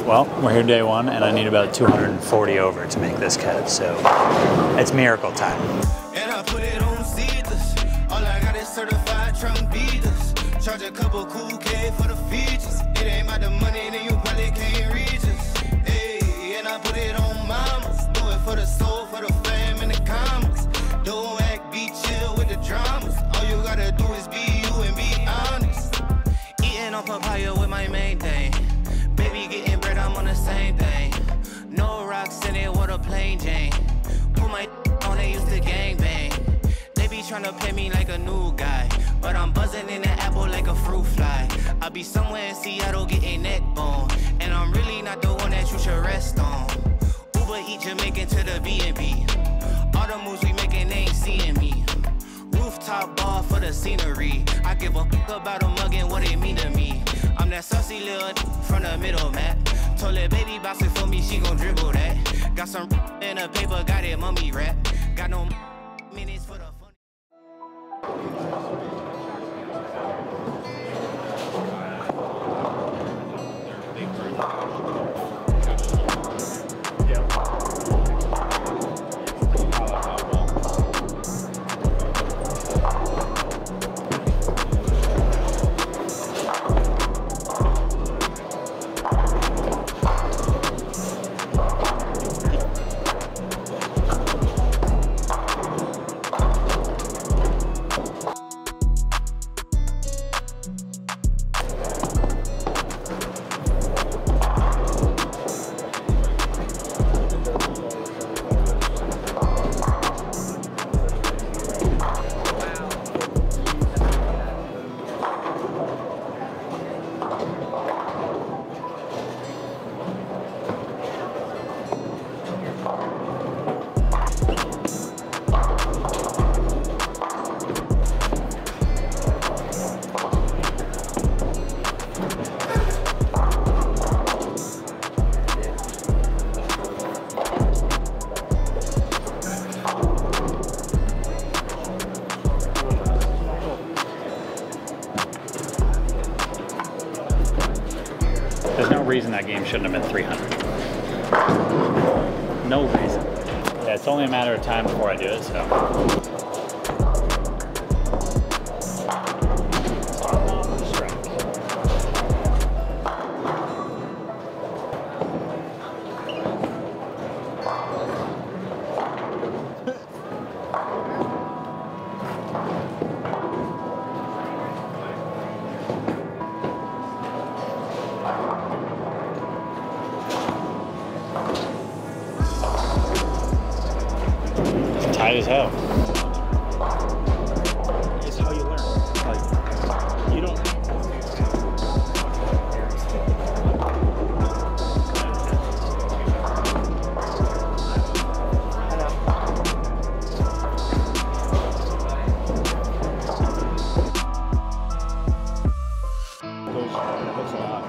Well, we're here day one, and I need about 240 over to make this cut, so it's miracle time. And I put it on seedless. All I got is certified trunk beaters. Charge a couple cool K for the features. It ain't about the money, then you probably can't reach us. Hey, and I put it on mamas. Do it for the soul, for the fam, and the commas. Don't act, be chill with the dramas. All you gotta do is be you and be honest. Eating on papaya with my main thing. Baby getting bread, I'm on the same thing. No rocks in it with a plain Jane. Put my on, they used to gangbang. They be tryna play me like a new guy, but I'm buzzing in the apple like a fruit fly. I be somewhere in Seattle getting neck bone, and I'm really not the one that you should rest on. Uber eat Jamaican to the B&B. All the moves we making, they ain't seeing me. Rooftop bar for the scenery. I give a fuck about a mug and what it mean to me. I'm that saucy little from the middle, man. Told that baby bounce it for me, she gon' dribble that. Got some in the paper, got it mummy rap. Got no minutes for the fun. There's no reason that game shouldn't have been 300. No reason. Yeah, it's only a matter of time before I do it, so. Tight as hell. It's how you learn. Like, you don't. Those a lot.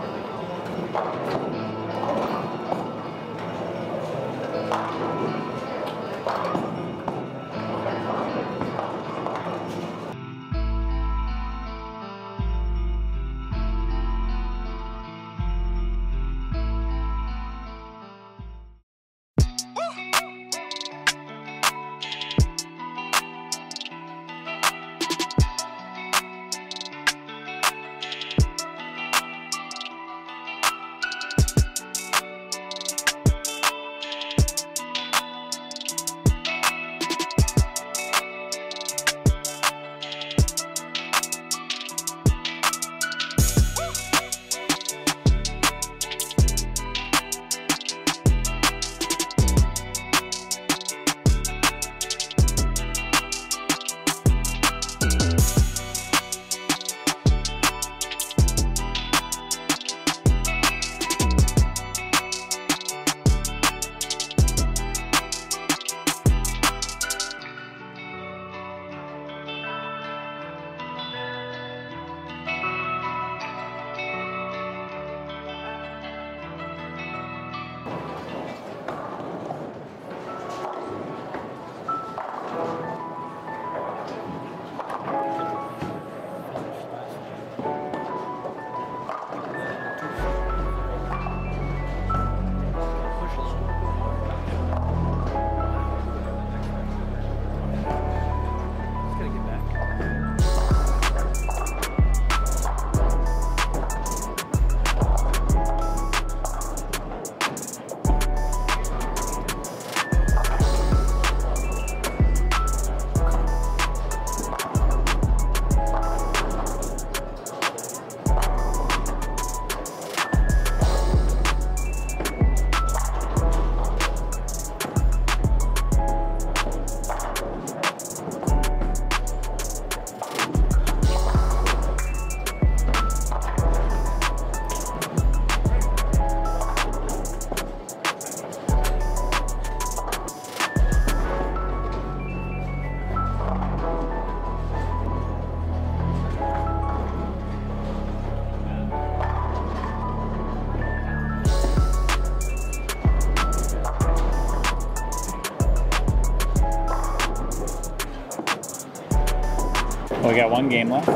We got one game left.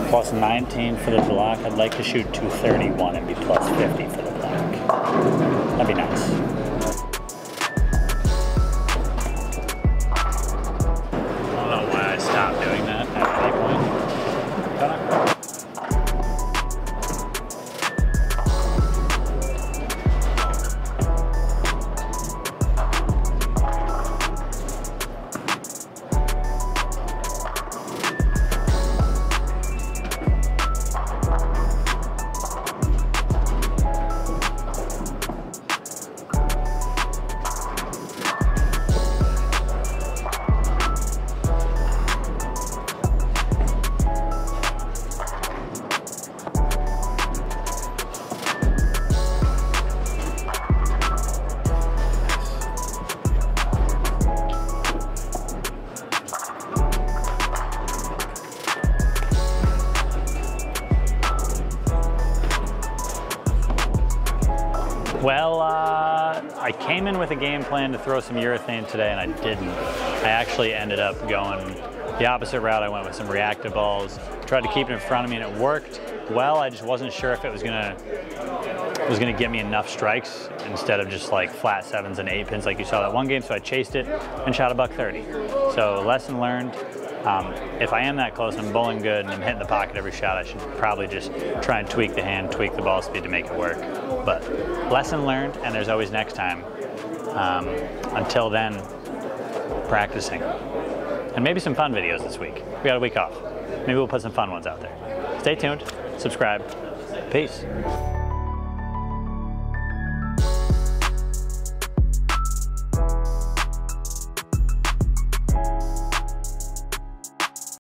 Plus 19 for the block. I'd like to shoot 231 and be plus 50 for the block. That'd be nice. I don't know why I stopped doing that at any point. But well, I came in with a game plan to throw some urethane today and I didn't. I actually ended up going the opposite route. I went with some reactive balls, tried to keep it in front of me and it worked well. I just wasn't sure if it was gonna get me enough strikes instead of just like flat 7s and 8 pins like you saw that one game, so I chased it and shot a $130. So lesson learned. If I am that close and I'm bowling good and I'm hitting the pocket every shot, I should probably just try and tweak the hand, tweak the ball speed to make it work. But lesson learned, and there's always next time. Until then, practicing. And maybe some fun videos this week. We got a week off. Maybe we'll put some fun ones out there. Stay tuned, subscribe. Peace.